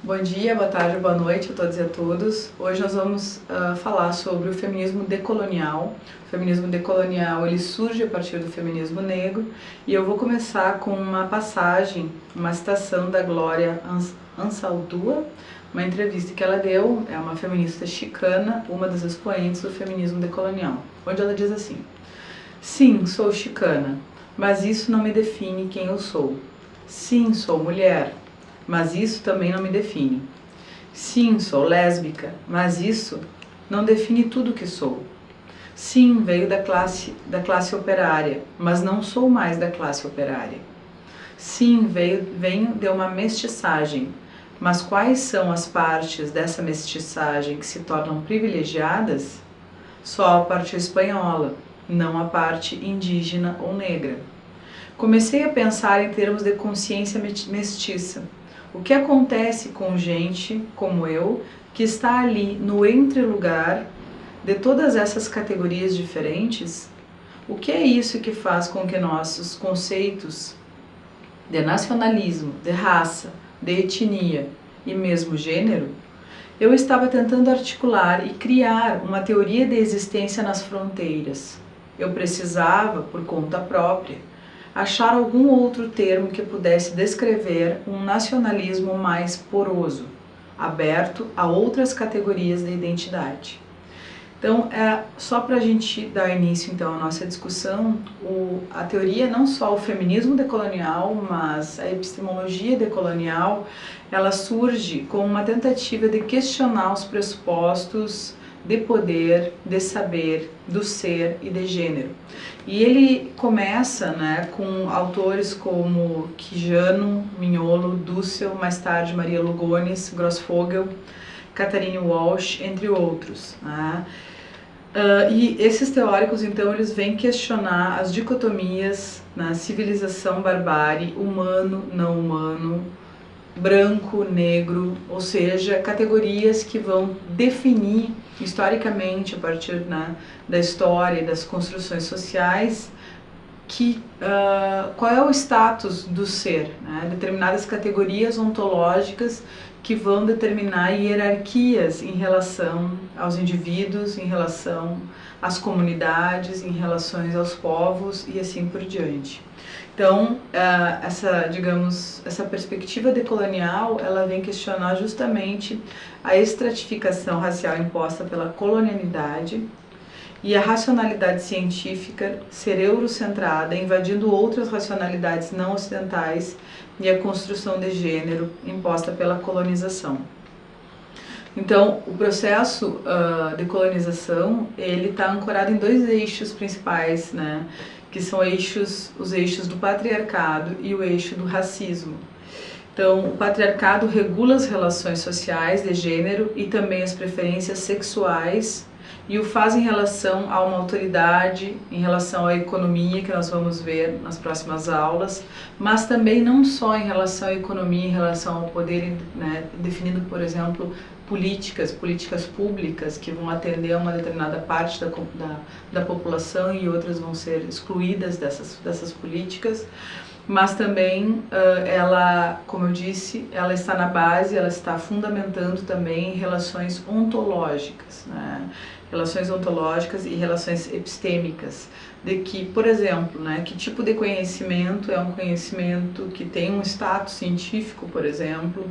Bom dia, boa tarde, boa noite a todos e a todas. Hoje nós vamos falar sobre o feminismo decolonial. O feminismo decolonial ele surge a partir do feminismo negro e eu vou começar com uma passagem, uma citação da Glória Ansaldúa, uma entrevista que ela deu, é uma feminista chicana, uma das expoentes do feminismo decolonial, onde ela diz assim: sim, sou chicana, mas isso não me define quem eu sou. Sim, sou mulher, mas isso também não me define. Sim, sou lésbica, mas isso não define tudo o que sou. Sim, veio da classe operária, mas não sou mais da classe operária. Sim, venho de uma mestiçagem, mas quais são as partes dessa mestiçagem que se tornam privilegiadas? Só a parte espanhola, não a parte indígena ou negra. Comecei a pensar em termos de consciência mestiça. O que acontece com gente como eu, que está ali no entrelugar de todas essas categorias diferentes? O que é isso que faz com que nossos conceitos de nacionalismo, de raça, de etnia e mesmo gênero? Eu estava tentando articular e criar uma teoria de existência nas fronteiras. Eu precisava, por conta própria, achar algum outro termo que pudesse descrever um nacionalismo mais poroso, aberto a outras categorias da identidade. Então, só para a gente dar início então à nossa discussão, a teoria, não só o feminismo decolonial, mas a epistemologia decolonial, ela surge como uma tentativa de questionar os pressupostos de poder, de saber, do ser e de gênero. E ele começa com autores como Quijano, Mignolo, Dussel, mais tarde Maria Lugones, Grossfogel, Catherine Walsh, entre outros. E esses teóricos, então, eles vêm questionar as dicotomias na civilização, barbárie, humano, não humano, branco, negro, ou seja, categorias que vão definir historicamente, a partir da história e das construções sociais, qual é o status do ser, determinadas categorias ontológicas que vão determinar hierarquias em relação aos indivíduos, em relação às comunidades, em relação aos povos e assim por diante. Então, essa perspectiva decolonial, ela vem questionar justamente a estratificação racial imposta pela colonialidade e a racionalidade científica ser eurocentrada, invadindo outras racionalidades não ocidentais e a construção de gênero imposta pela colonização. Então, o processo de colonização, ele está ancorado em dois eixos principais, que são os eixos do patriarcado e o eixo do racismo. Então, o patriarcado regula as relações sociais de gênero e também as preferências sexuais e o faz em relação a uma autoridade, em relação à economia, que nós vamos ver nas próximas aulas, mas também não só em relação à economia, em relação ao poder, definindo, por exemplo, políticas públicas que vão atender a uma determinada parte da população e outras vão ser excluídas dessas políticas, mas também ela, como eu disse, ela está na base, ela está fundamentando também relações ontológicas, relações ontológicas e relações epistêmicas, de que, por exemplo, que tipo de conhecimento é um conhecimento que tem um status científico, por exemplo.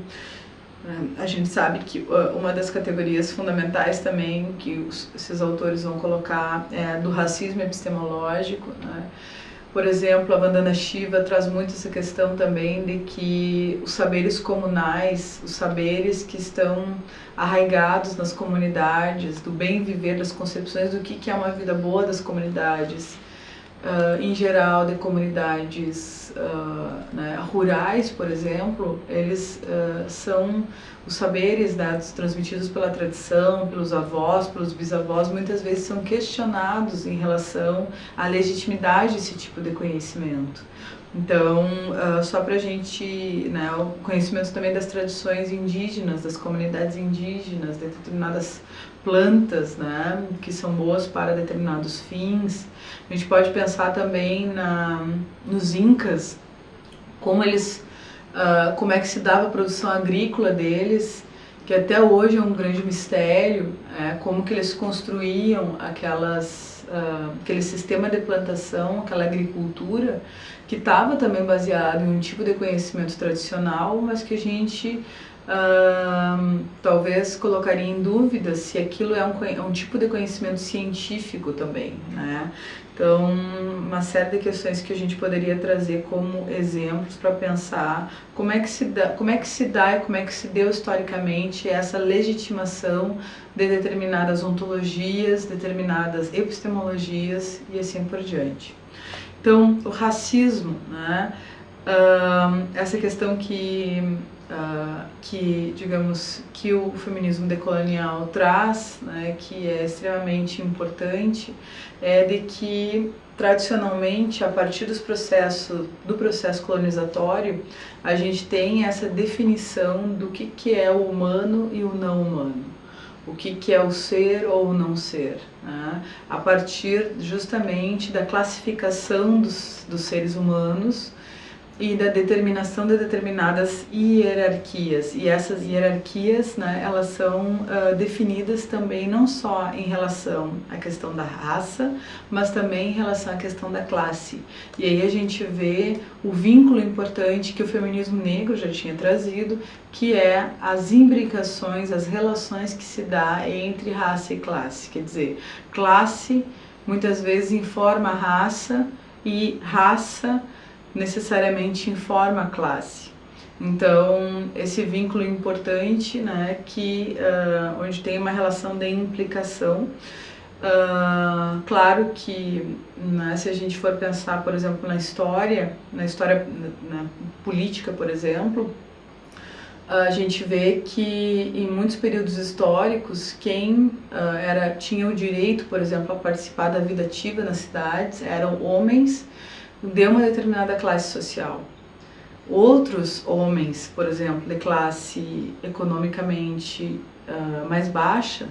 A gente sabe que uma das categorias fundamentais também que esses autores vão colocar é do racismo epistemológico. Por exemplo, a Vandana Shiva traz muito essa questão também de que os saberes comunais, os saberes que estão arraigados nas comunidades, do bem viver, das concepções do que é uma vida boa das comunidades, em geral de comunidades rurais, por exemplo, eles são os saberes transmitidos pela tradição, pelos avós, pelos bisavós, muitas vezes são questionados em relação à legitimidade desse tipo de conhecimento. Então, só para a gente, o conhecimento também das tradições indígenas, das comunidades indígenas, de determinadas plantas, que são boas para determinados fins. A gente pode pensar também nos incas, como eles como é que se dava a produção agrícola deles, que até hoje é um grande mistério, como que eles construíam aquele sistema de plantação, aquela agricultura, que estava também baseado em um tipo de conhecimento tradicional, mas que a gente talvez colocaria em dúvida se aquilo é um tipo de conhecimento científico também, né? Então, uma série de questões que a gente poderia trazer como exemplos para pensar como é que se dá e como é que se deu historicamente essa legitimação de determinadas ontologias, determinadas epistemologias e assim por diante. Então, o racismo, né? Essa questão que digamos, que o feminismo decolonial traz, né, que é extremamente importante, é de que tradicionalmente, a partir do processo colonizatório, a gente tem essa definição do que é o humano e o não humano, o que é o ser ou o não ser, né? A partir justamente da classificação dos seres humanos e da determinação de determinadas hierarquias. E essas hierarquias, né, elas são definidas também não só em relação à questão da raça, mas também em relação à questão da classe. E aí a gente vê o vínculo importante que o feminismo negro já tinha trazido, que é as imbricações, as relações que se dá entre raça e classe. Quer dizer, classe muitas vezes informa a raça e raça necessariamente informa a classe. Então, esse vínculo importante, né, onde tem uma relação de implicação. Claro que, né, se a gente for pensar, por exemplo, na história na política, por exemplo, a gente vê que em muitos períodos históricos quem tinha o direito, por exemplo, a participar da vida ativa nas cidades eram homens de uma determinada classe social. Outros homens, por exemplo, de classe economicamente mais baixa,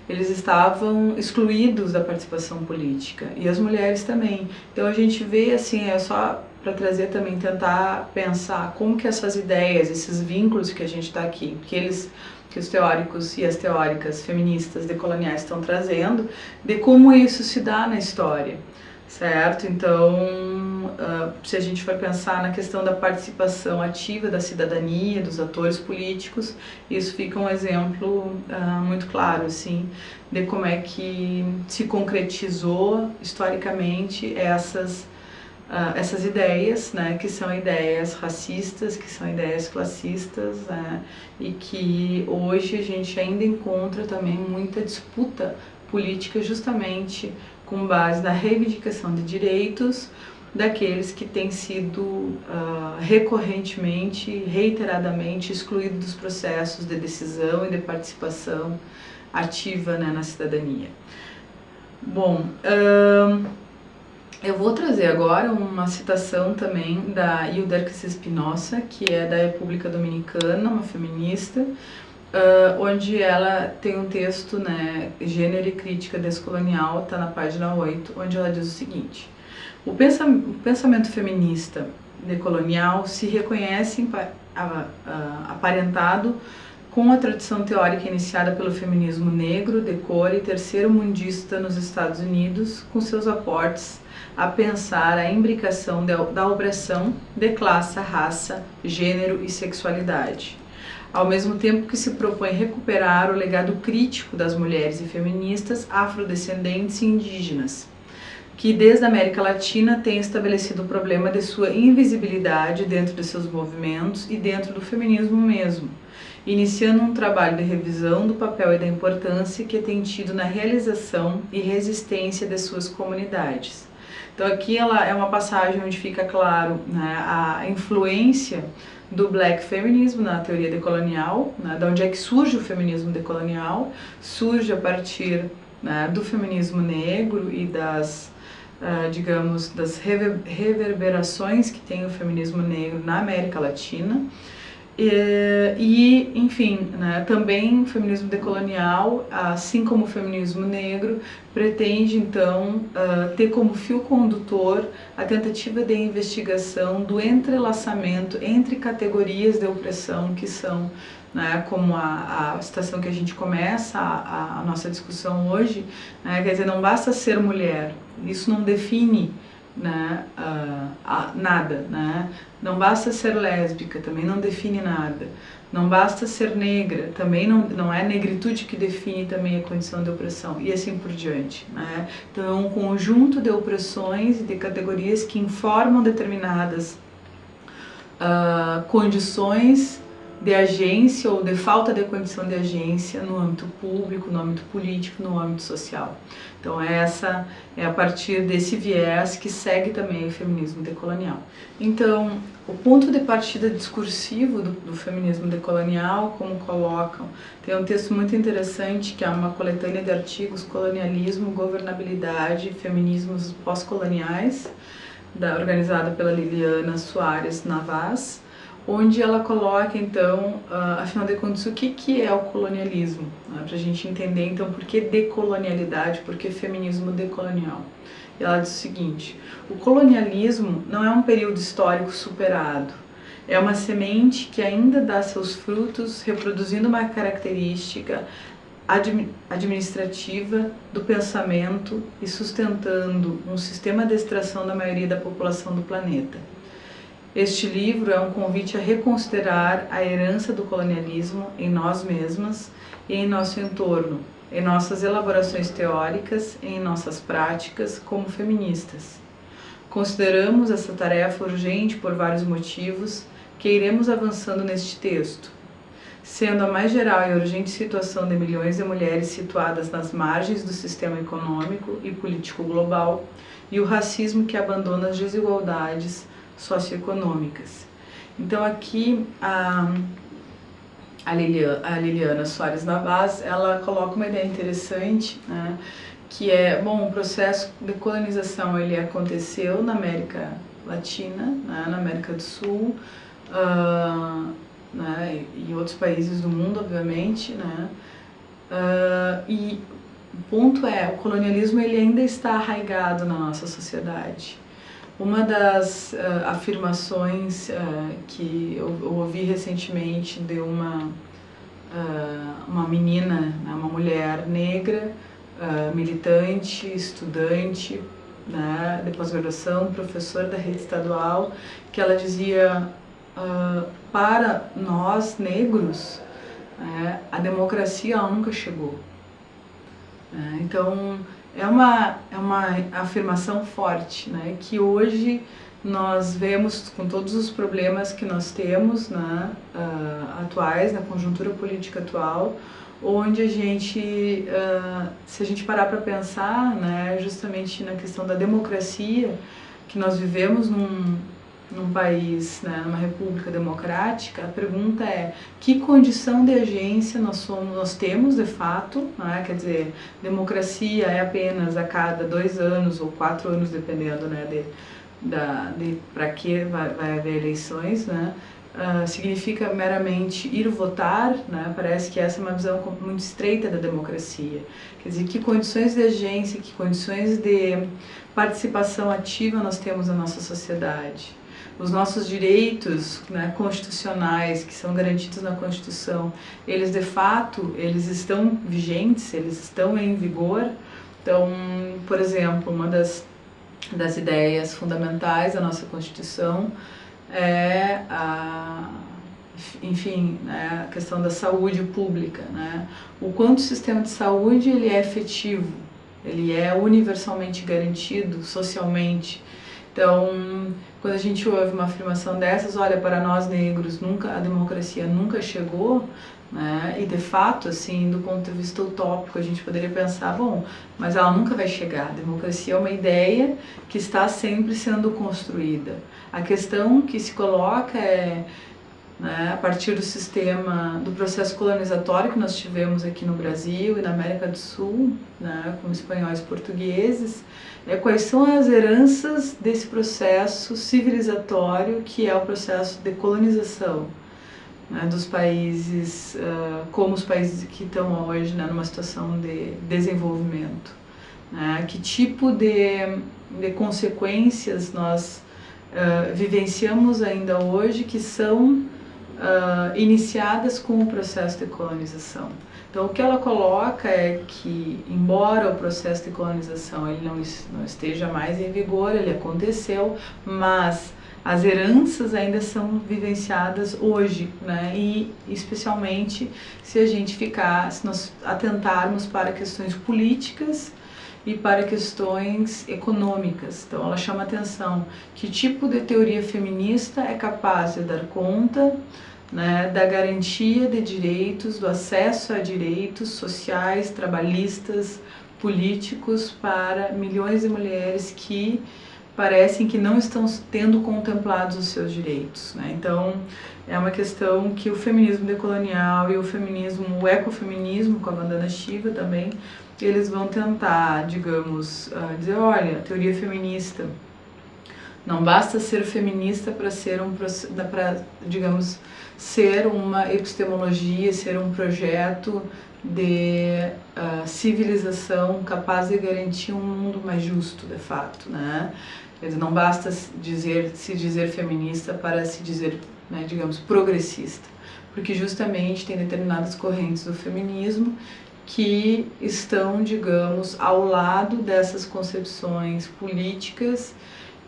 eles estavam excluídos da participação política, e as mulheres também. Então a gente vê, assim, é só para trazer também, tentar pensar como que essas ideias, esses vínculos que a gente está aqui, que os teóricos e as teóricas feministas decoloniais estão trazendo, de como isso se dá na história. Certo? Então, se a gente for pensar na questão da participação ativa da cidadania, dos atores políticos, isso fica um exemplo muito claro, assim, de como é que se concretizou historicamente essas ideias, né, que são ideias racistas, que são ideias classistas, né, e que hoje a gente ainda encontra também muita disputa política justamente com base na reivindicação de direitos daqueles que têm sido recorrentemente, reiteradamente excluídos dos processos de decisão e de participação ativa, né, na cidadania. Bom, eu vou trazer agora uma citação também da Euderquia Espinosa, que é da República Dominicana, uma feminista, onde ela tem um texto, né, Gênero e Crítica Descolonial, está na página 8, onde ela diz o seguinte: o pensamento feminista decolonial se reconhece aparentado com a tradição teórica iniciada pelo feminismo negro, de cor e terceiro-mundista nos Estados Unidos, com seus aportes a pensar a imbricação da opressão de classe, raça, gênero e sexualidade, ao mesmo tempo que se propõe recuperar o legado crítico das mulheres e feministas afrodescendentes e indígenas, que desde a América Latina têm estabelecido o problema de sua invisibilidade dentro de seus movimentos e dentro do feminismo mesmo, iniciando um trabalho de revisão do papel e da importância que tem tido na realização e resistência de suas comunidades. Então aqui ela é uma passagem onde fica claro, né, a influência do Black Feminism na teoria decolonial, né, de onde é que surge o feminismo decolonial. Surge a partir, né, do feminismo negro e digamos, das reverberações que tem o feminismo negro na América Latina. Enfim, né, também o feminismo decolonial, assim como o feminismo negro, pretende então ter como fio condutor a tentativa de investigação do entrelaçamento entre categorias de opressão que são, né, como a citação que a gente começa a nossa discussão hoje, né, quer dizer, não basta ser mulher, isso não define, né, nada, né? Não basta ser lésbica, também não define nada. Não basta ser negra, também não é a negritude que define também a condição de opressão, e assim por diante, né? Então é um conjunto de opressões e de categorias que informam determinadas condições de agência ou de falta de condição de agência no âmbito público, no âmbito político, no âmbito social. Então essa é a partir desse viés que segue também o feminismo decolonial. Então o ponto de partida discursivo do feminismo decolonial, como colocam, tem um texto muito interessante que é uma coletânea de artigos Colonialismo, Governabilidade e Feminismos Pós-Coloniais, organizada pela Liliana Soares Navas, onde ela coloca, então, afinal de contas, o que é o colonialismo, né? Para a gente entender, então, por que decolonialidade, por que feminismo decolonial. E ela diz o seguinte: o colonialismo não é um período histórico superado, é uma semente que ainda dá seus frutos, reproduzindo uma característica administrativa do pensamento e sustentando um sistema de extração da maioria da população do planeta. Este livro é um convite a reconsiderar a herança do colonialismo em nós mesmas e em nosso entorno, em nossas elaborações teóricas e em nossas práticas como feministas. Consideramos essa tarefa urgente por vários motivos que iremos avançando neste texto, sendo a mais geral e urgente situação de milhões de mulheres situadas nas margens do sistema econômico e político global e o racismo que abandona as desigualdades socioeconômicas. Então aqui a Liliana Soares Navas, ela coloca uma ideia interessante, né, que é, bom, o processo de colonização ele aconteceu na América Latina, né, na América do Sul, né, e outros países do mundo, obviamente, né, e o ponto é, o colonialismo ele ainda está arraigado na nossa sociedade. Uma das afirmações que eu ouvi recentemente de uma menina, né, uma mulher negra, militante, estudante, né, de pós-graduação, professora da rede estadual, que ela dizia, para nós negros, a democracia ela nunca chegou. Então, é uma afirmação forte, né, que hoje nós vemos com todos os problemas que nós temos, né, atuais, na conjuntura política atual, onde a gente, se a gente parar para pensar, né, justamente na questão da democracia, que nós vivemos num país, né, numa república democrática, a pergunta é que condição de agência nós temos de fato, né? Quer dizer, democracia é apenas a cada 2 anos ou 4 anos, dependendo, né, para que vai haver eleições, né? Significa meramente ir votar, né? Parece que essa é uma visão muito estreita da democracia. Quer dizer, que condições de agência, que condições de participação ativa nós temos na nossa sociedade. Os nossos direitos, né, constitucionais, que são garantidos na Constituição, eles de fato, eles estão vigentes, eles estão em vigor. Então, por exemplo, uma das ideias fundamentais da nossa Constituição é enfim, né, a questão da saúde pública, né? O quanto o sistema de saúde ele é efetivo, ele é universalmente garantido socialmente. Então, quando a gente ouve uma afirmação dessas, olha, para nós negros a democracia nunca chegou, né? E de fato, assim, do ponto de vista utópico, a gente poderia pensar, bom, mas ela nunca vai chegar. A democracia é uma ideia que está sempre sendo construída. A questão que se coloca é, né, a partir do sistema, do processo colonizatório que nós tivemos aqui no Brasil e na América do Sul, né, com espanhóis e portugueses, quais são as heranças desse processo civilizatório que é o processo de colonização. né, dos países, como os países que estão hoje, né, numa situação de desenvolvimento. Né, que tipo de consequências nós vivenciamos ainda hoje que são iniciadas com o processo de colonização. Então, o que ela coloca é que, embora o processo de colonização ele não esteja mais em vigor, ele aconteceu, mas as heranças ainda são vivenciadas hoje, né? E especialmente se nós atentarmos para questões políticas e para questões econômicas. Então, ela chama atenção que tipo de teoria feminista é capaz de dar conta, né, da garantia de direitos, do acesso a direitos sociais, trabalhistas, políticos para milhões de mulheres que parecem que não estão tendo contemplados os seus direitos, né? Então, é uma questão que o feminismo decolonial e o ecofeminismo, com a bandana Shiva também, eles vão tentar, digamos, dizer, olha, a teoria feminista, não basta ser feminista para digamos, ser uma epistemologia, ser um projeto de civilização capaz de garantir um mundo mais justo, de fato, né? Não basta se dizer feminista para se dizer, né, digamos, progressista, porque justamente tem determinadas correntes do feminismo que estão, digamos, ao lado dessas concepções políticas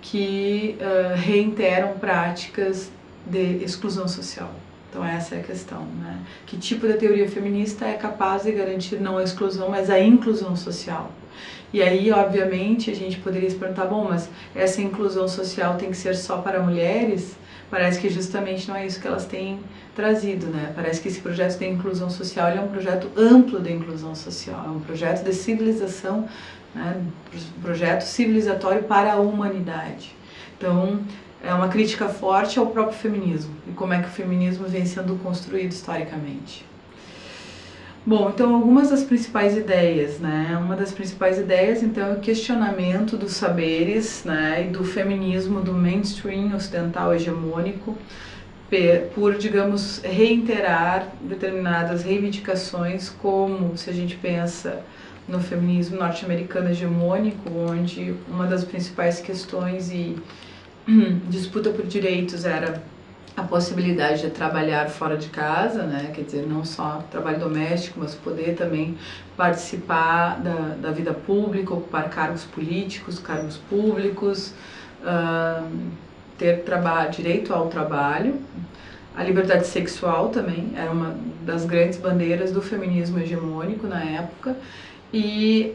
que reiteram práticas de exclusão social. Então essa é a questão, né? Que tipo de teoria feminista é capaz de garantir não a exclusão, mas a inclusão social? E aí, obviamente, a gente poderia se perguntar, bom, mas essa inclusão social tem que ser só para mulheres? Parece que justamente não é isso que elas têm trazido, né? Parece que esse projeto de inclusão social é um projeto amplo de inclusão social, é um projeto de civilização, né? Um projeto civilizatório para a humanidade. Então, é uma crítica forte ao próprio feminismo e como é que o feminismo vem sendo construído historicamente. Bom, então algumas das principais ideias, né? Uma das principais ideias, então, é o questionamento dos saberes, né? E do feminismo do mainstream ocidental hegemônico por, digamos, reiterar determinadas reivindicações, como se a gente pensa no feminismo norte-americano hegemônico, onde uma das principais questões e disputa por direitos era a possibilidade de trabalhar fora de casa, né? Quer dizer, não só trabalho doméstico, mas poder também participar da vida pública, ocupar cargos políticos, cargos públicos, ter direito ao trabalho. A liberdade sexual também era uma das grandes bandeiras do feminismo hegemônico na época, e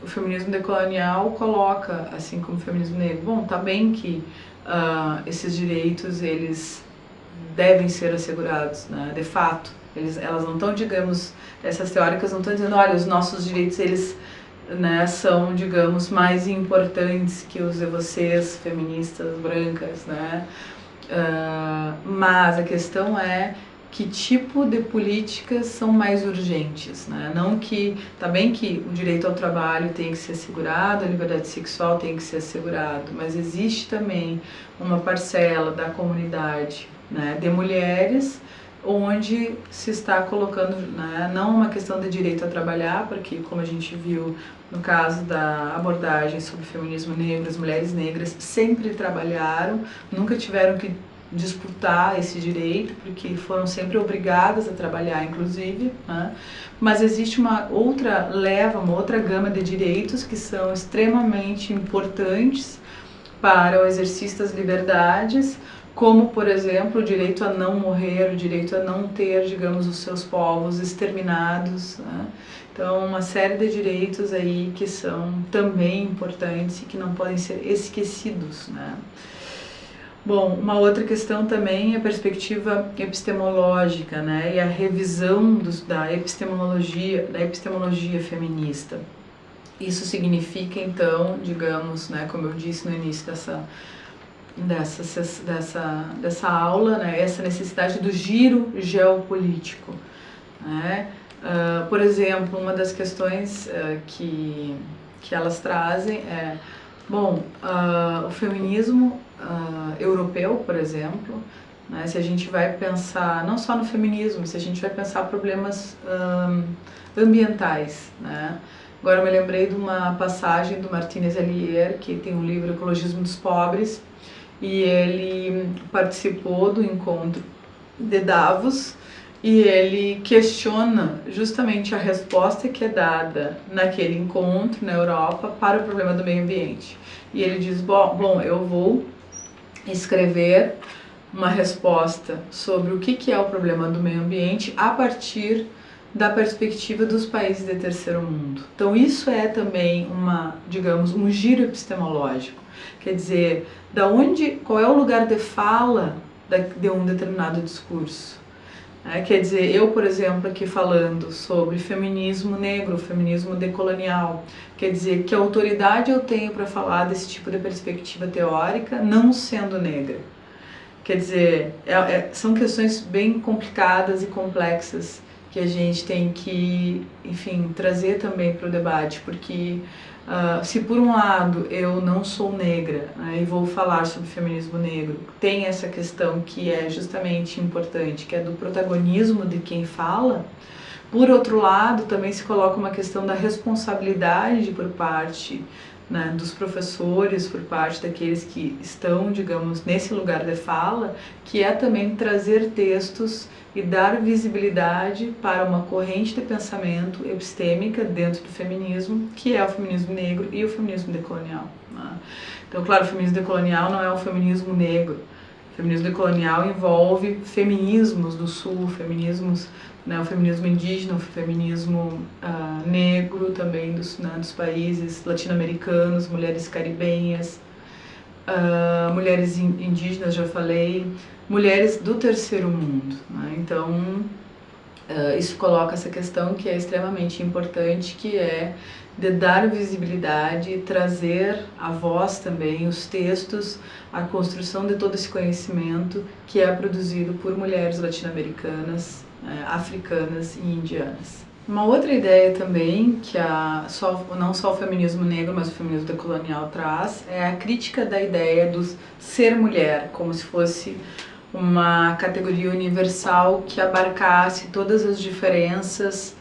o feminismo decolonial coloca, assim como o feminismo negro, bom, tá bem que esses direitos eles devem ser assegurados, né, de fato. Elas não estão, digamos, essas teóricas não estão dizendo, olha, os nossos direitos eles, né, são, digamos, mais importantes que os de vocês, feministas brancas, né? Mas a questão é que tipo de políticas são mais urgentes, né? Não que, tá bem que o direito ao trabalho tem que ser assegurado, a liberdade sexual tem que ser assegurado, mas existe também uma parcela da comunidade, né, de mulheres onde se está colocando, né, não uma questão de direito a trabalhar, porque como a gente viu no caso da abordagem sobre o feminismo negro, as mulheres negras sempre trabalharam, nunca tiveram que disputar esse direito, porque foram sempre obrigadas a trabalhar, inclusive, né? Mas existe uma outra leva, uma outra gama de direitos que são extremamente importantes para o exercício das liberdades, como, por exemplo, o direito a não morrer, o direito a não ter, digamos, os seus povos exterminados, né? Então, uma série de direitos aí que são também importantes e que não podem ser esquecidos, né? Bom, uma outra questão também é a perspectiva epistemológica, né, e a revisão da epistemologia feminista. Isso significa, então, digamos, né, como eu disse no início dessa aula, né, essa necessidade do giro geopolítico, né? Por exemplo, uma das questões que elas trazem é, bom, o feminismo europeu, por exemplo, né? Se a gente vai pensar não só no feminismo, se a gente vai pensar problemas ambientais, né? Agora eu me lembrei de uma passagem do Martínez Elier, que tem um livro Ecologismo dos Pobres, e ele participou do encontro de Davos e ele questiona justamente a resposta que é dada naquele encontro na Europa para o problema do meio ambiente. E ele diz, bom, eu vou escrever uma resposta sobre o que é o problema do meio ambiente a partir da perspectiva dos países de terceiro mundo. Então isso é também digamos, um giro epistemológico. Quer dizer, qual é o lugar de fala de um determinado discurso? Quer dizer, eu, por exemplo, aqui falando sobre feminismo negro, feminismo decolonial, quer dizer, que autoridade eu tenho para falar desse tipo de perspectiva teórica não sendo negra? Quer dizer, são questões bem complicadas e complexas que a gente tem que, enfim, trazer também para o debate, porque se por um lado eu não sou negra, né, e vou falar sobre feminismo negro, tem essa questão que é justamente importante, que é do protagonismo de quem fala, por outro lado também se coloca uma questão da responsabilidade por parte, né, dos professores, por parte daqueles que estão, digamos, nesse lugar de fala, que é também trazer textos e dar visibilidade para uma corrente de pensamento epistêmica dentro do feminismo, que é o feminismo negro e o feminismo decolonial, né? Então, claro, o feminismo decolonial não é o feminismo negro. O feminismo decolonial envolve feminismos do sul, feminismos, né, o feminismo indígena, o feminismo negro também dos países latino-americanos, mulheres caribenhas, mulheres indígenas, já falei, mulheres do terceiro mundo, né? Então, isso coloca essa questão que é extremamente importante, que é de dar visibilidade e trazer à voz também os textos, a construção de todo esse conhecimento que é produzido por mulheres latino-americanas, africanas e indianas. Uma outra ideia também que não só o feminismo negro, mas o feminismo decolonial traz é a crítica da ideia do ser mulher, como se fosse uma categoria universal que abarcasse todas as diferenças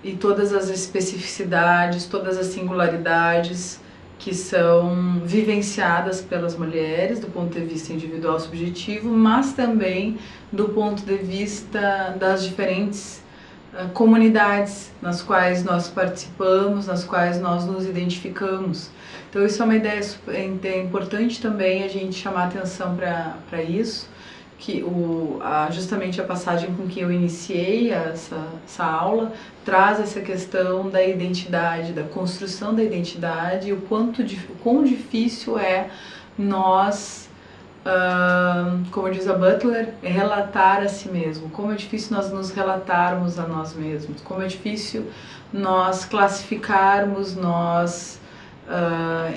e todas as especificidades, todas as singularidades que são vivenciadas pelas mulheres do ponto de vista individual subjetivo, mas também do ponto de vista das diferentes comunidades nas quais nós participamos, nas quais nós nos identificamos. Então isso é uma ideia importante também a gente chamar atenção para isso, que justamente a passagem com que eu iniciei essa aula traz essa questão da identidade, da construção da identidade e o quão difícil é nós, como diz a Butler, relatar a si mesmo, como é difícil nós nos relatarmos a nós mesmos, como é difícil nós classificarmos,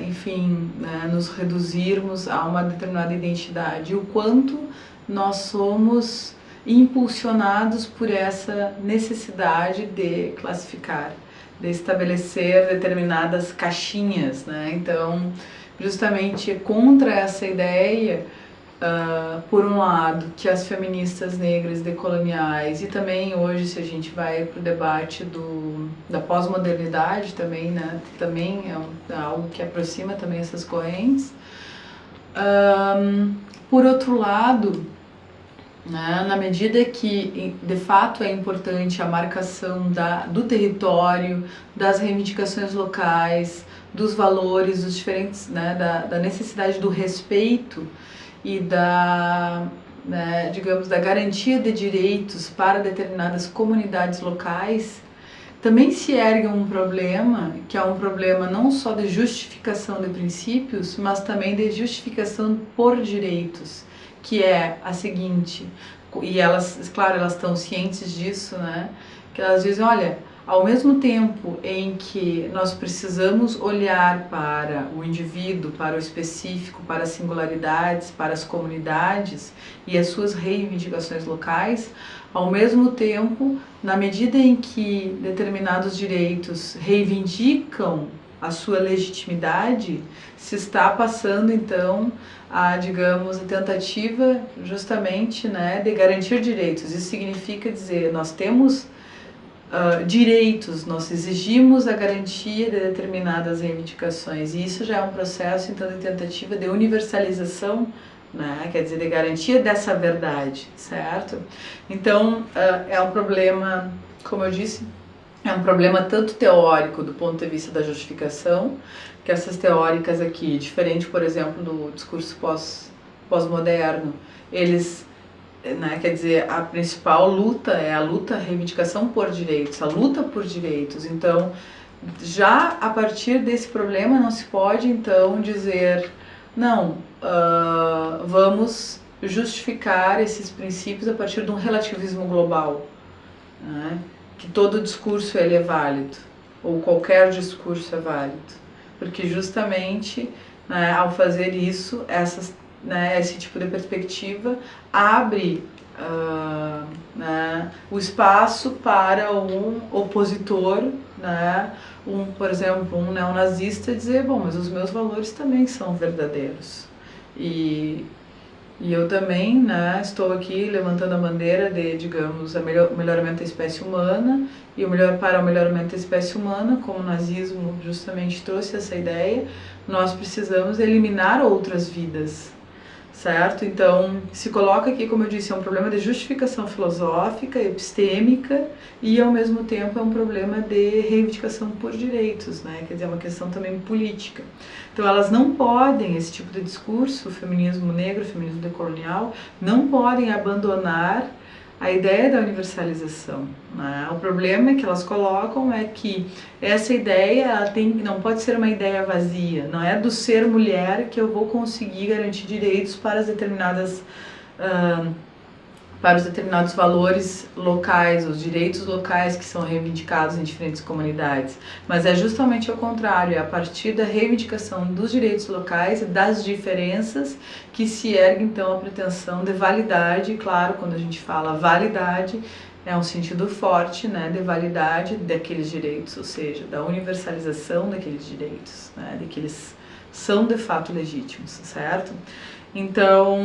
enfim, né, nos reduzirmos a uma determinada identidade, e o quanto nós somos impulsionados por essa necessidade de classificar, de estabelecer determinadas caixinhas, né? Então, justamente contra essa ideia, por um lado, que as feministas negras decoloniais, e também hoje, se a gente vai para o debate da pós-modernidade também, né? Também é algo que aproxima também essas correntes. Por outro lado, né, na medida que de fato é importante a marcação do território, das reivindicações locais, dos valores, dos diferentes, né, da necessidade do respeito e digamos, da garantia de direitos para determinadas comunidades locais, também se ergue um problema, que é um problema não só de justificação de princípios, mas também de justificação por direitos, que é a seguinte, e elas, claro, elas estão cientes disso, né, que elas dizem, olha, ao mesmo tempo em que nós precisamos olhar para o indivíduo, para o específico, para as singularidades, para as comunidades e as suas reivindicações locais, ao mesmo tempo, na medida em que determinados direitos reivindicam a sua legitimidade, se está passando então a, digamos, a tentativa justamente, né, de garantir direitos. Isso significa dizer, nós temos direitos, nós exigimos a garantia de determinadas reivindicações, e isso já é um processo então de tentativa de universalização, né? Quer dizer, de garantia dessa verdade, certo? Então é um problema, como eu disse, é um problema tanto teórico do ponto de vista da justificação, que essas teóricas aqui, diferente, por exemplo, do discurso pós-moderno, eles, né, quer dizer, a principal luta é a luta, a reivindicação por direitos, a luta por direitos. Então, já a partir desse problema não se pode então dizer, não, vamos justificar esses princípios a partir de um relativismo global, né, que todo discurso ele é válido, ou qualquer discurso é válido, porque justamente, né, ao fazer isso, né, esse tipo de perspectiva abre né, o espaço para um opositor, né, por exemplo, um neonazista dizer, bom, mas os meus valores também são verdadeiros. E eu também, né, estou aqui levantando a bandeira de, digamos, o melhoramento da espécie humana, e para o melhoramento da espécie humana, como o nazismo justamente trouxe essa ideia, nós precisamos eliminar outras vidas, certo? Então, se coloca aqui, como eu disse, é um problema de justificação filosófica, epistêmica, e ao mesmo tempo é um problema de reivindicação por direitos, né? Quer dizer, é uma questão também política. Então, elas não podem, esse tipo de discurso, o feminismo negro, o feminismo decolonial, não podem abandonar a ideia da universalização, né? O problema é que elas colocam é que essa ideia ela não pode ser uma ideia vazia, não é do ser mulher que eu vou conseguir garantir direitos para as para os determinados valores locais, os direitos locais que são reivindicados em diferentes comunidades, mas é justamente ao contrário, é a partir da reivindicação dos direitos locais e das diferenças que se ergue então a pretensão de validade. Claro, quando a gente fala validade, é um sentido forte, né, de validade daqueles direitos, ou seja, da universalização daqueles direitos, né, de que eles são de fato legítimos, certo? Então,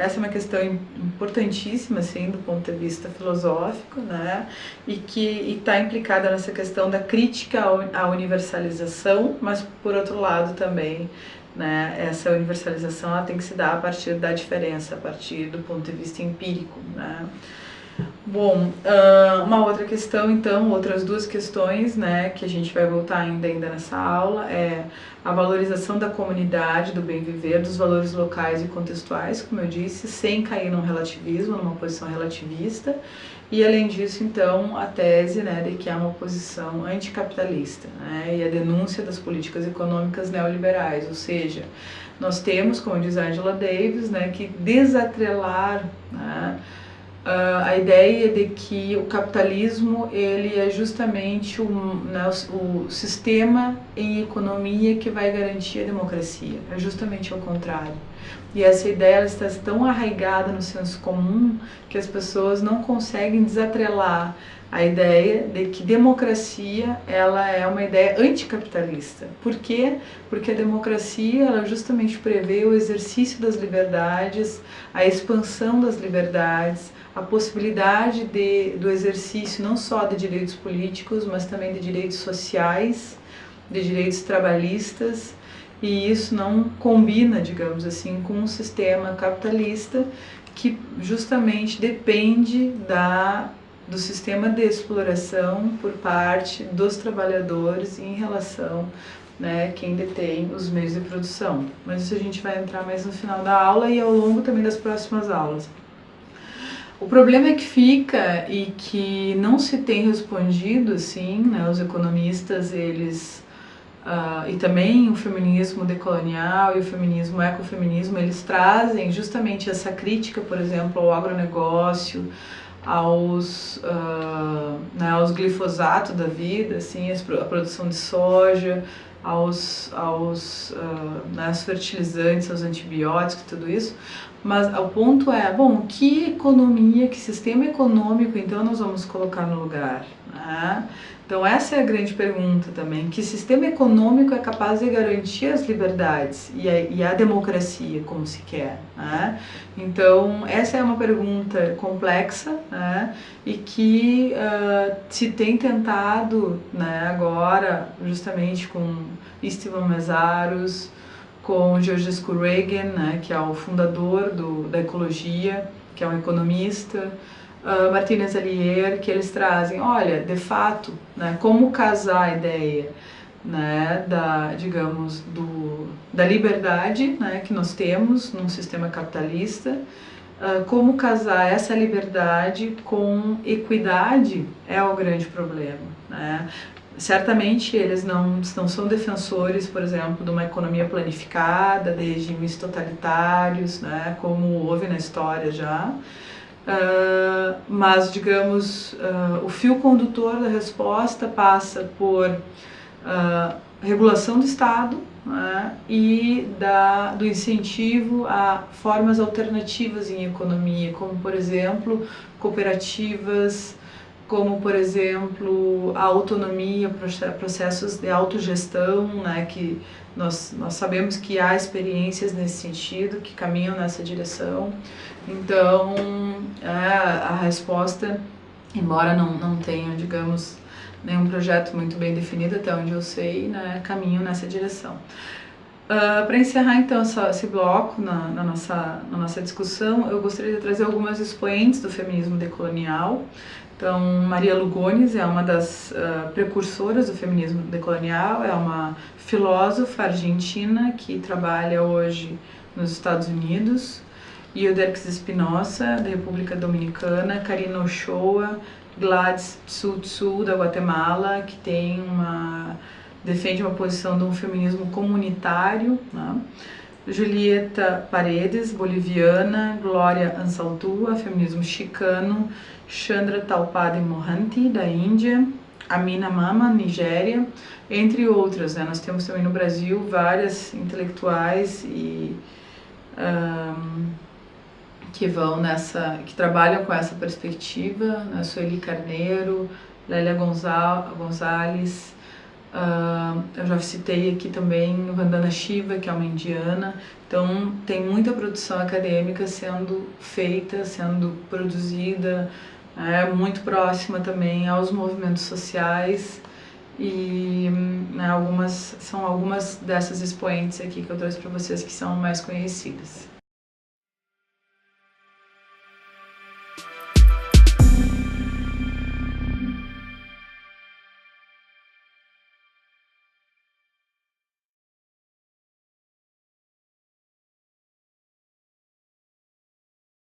essa é uma questão importantíssima, assim, do ponto de vista filosófico, né, e que está implicada nessa questão da crítica à universalização, mas, por outro lado, também, né, essa universalização ela tem que se dar a partir da diferença, a partir do ponto de vista empírico, né. Bom, uma outra questão, então, outras duas questões, né, que a gente vai voltar ainda nessa aula, é a valorização da comunidade, do bem viver, dos valores locais e contextuais, como eu disse, sem cair num relativismo, numa posição relativista, e além disso, então, a tese, né, de que há uma posição anticapitalista, né, e a denúncia das políticas econômicas neoliberais, ou seja, nós temos, como diz Angela Davis, né, que desatrelar, né, a ideia de que o capitalismo ele é justamente o sistema em economia que vai garantir a democracia, é justamente ao contrário. E essa ideia ela está tão arraigada no senso comum que as pessoas não conseguem desatrelar a ideia de que democracia ela é uma ideia anticapitalista. Por quê? Porque a democracia ela justamente prevê o exercício das liberdades, a expansão das liberdades, a possibilidade do exercício não só de direitos políticos, mas também de direitos sociais, de direitos trabalhistas, e isso não combina, digamos assim, com um sistema capitalista que justamente depende do sistema de exploração por parte dos trabalhadores em relação, né, quem detém os meios de produção. Mas isso a gente vai entrar mais no final da aula e ao longo também das próximas aulas. O problema é que fica e que não se tem respondido, assim, né, os economistas, eles, e também o feminismo decolonial e o feminismo ecofeminismo, eles trazem justamente essa crítica, por exemplo, ao agronegócio, aos glifosatos da vida, assim, a produção de soja, né, aos fertilizantes, aos antibióticos, tudo isso. Mas o ponto é, bom, que economia, que sistema econômico então nós vamos colocar no lugar, né? Então essa é a grande pergunta também, que sistema econômico é capaz de garantir as liberdades e a democracia como se quer, né? Então essa é uma pergunta complexa, né? E que se tem tentado, né, agora justamente com Istvan Meszaros, com Georges Reagan, né, que é o fundador da ecologia, que é um economista, Martinez Alier, que eles trazem, olha, de fato, né, como casar a ideia, né, digamos, da liberdade, né, que nós temos num sistema capitalista, como casar essa liberdade com equidade é o grande problema, né? Certamente eles não são defensores, por exemplo, de uma economia planificada, de regimes totalitários, né, como houve na história já, mas, digamos, o fio condutor da resposta passa por regulação do Estado, né, e do incentivo a formas alternativas em economia, como, por exemplo, cooperativas, como, por exemplo, a autonomia, processos de autogestão, né, que nós sabemos que há experiências nesse sentido, que caminham nessa direção. Então, a resposta, embora não tenha, digamos, nenhum projeto muito bem definido, até onde eu sei, né, caminho nessa direção. Para encerrar então esse bloco na nossa discussão, eu gostaria de trazer algumas expoentes do feminismo decolonial. Então, Maria Lugones é uma das precursoras do feminismo decolonial, é uma filósofa argentina que trabalha hoje nos Estados Unidos. Ilderix Espinosa, da República Dominicana, Karina Ochoa, Gladys Tsutsu, da Guatemala, que defende uma posição de um feminismo comunitário, né? Julieta Paredes, boliviana, Glória Ansaltua, feminismo chicano, Chandra Talpade Mohanty, da Índia, Amina Mama, Nigéria, entre outras, né? Nós temos também no Brasil várias intelectuais que trabalham com essa perspectiva, né? Sueli Carneiro, Lélia Gonzalez, eu já citei aqui também Vandana Shiva, que é uma indiana. Então tem muita produção acadêmica sendo feita, sendo produzida, muito próxima também aos movimentos sociais, e né, são algumas dessas expoentes aqui que eu trouxe para vocês que são mais conhecidas.